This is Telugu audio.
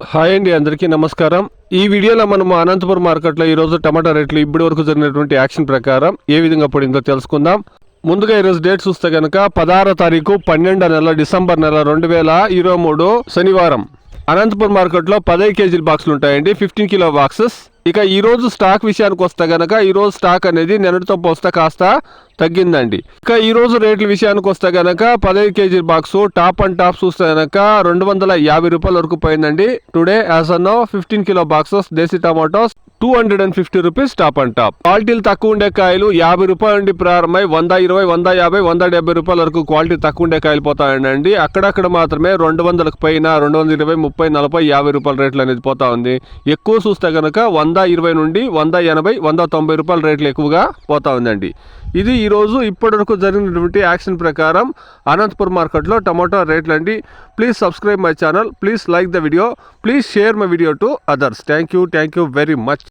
హాయ్ అండి, అందరికీ నమస్కారం. ఈ వీడియోలో మనము అనంతపురం మార్కెట్లో ఈరోజు టమాటా రేట్లు ఇప్పటి వరకు జరిగినటువంటి యాక్షన్ ప్రకారం ఏ విధంగా పడిందో తెలుసుకుందాం. ముందుగా ఈరోజు డేట్ చూస్తే కనుక 16వ తారీఖు 12వ నెల డిసెంబర్ నెల 2023 శనివారం. అనంతపురం మార్కెట్లో 15 కేజీల బాక్సులు ఉంటాయండి, 15 కిలో బాక్సెస్. ఇక ఈరోజు స్టాక్ విషయానికి వస్తే కనుక ఈరోజు స్టాక్ అనేది నిన్నటితో పోస్తే కాస్త తగ్గిందండి. ఇక ఈరోజు రేట్ల విషయానికి వస్తే కనుక 15 KG box top and top చూస్తే కనుక 250 రూపాయల వరకు పోయిందండి. Today as an 15 kilo boxes desi tomatoes 250 rupees top and top. క్వాలిటీలు తక్కువ ఉండే కాయలు 50 రూపాయల నుండి ప్రారంభమై 120, 150, 170 రూపాయల వరకు క్వాలిటీ తక్కువ ఉండే కాయలు పోతాయండి. అక్కడక్కడ మాత్రమే 200కు పైన 220, 30, 40, 50 రూపాయల రేట్లు అనేది పోతా ఉంది. ఎక్కువ చూస్తే కనుక 120 నుండి 180, 190 రూపాయల రేట్లు ఎక్కువగా పోతా ఉందండి. ఇది ఈరోజు ఇప్పటివరకు జరిగినటువంటి యాక్షన్ ప్రకారం అనంతపురం మార్కెట్లో టమాటో రేట్లు అండి. Please subscribe my channel, please like the video, please share my video to others. Thank you very much.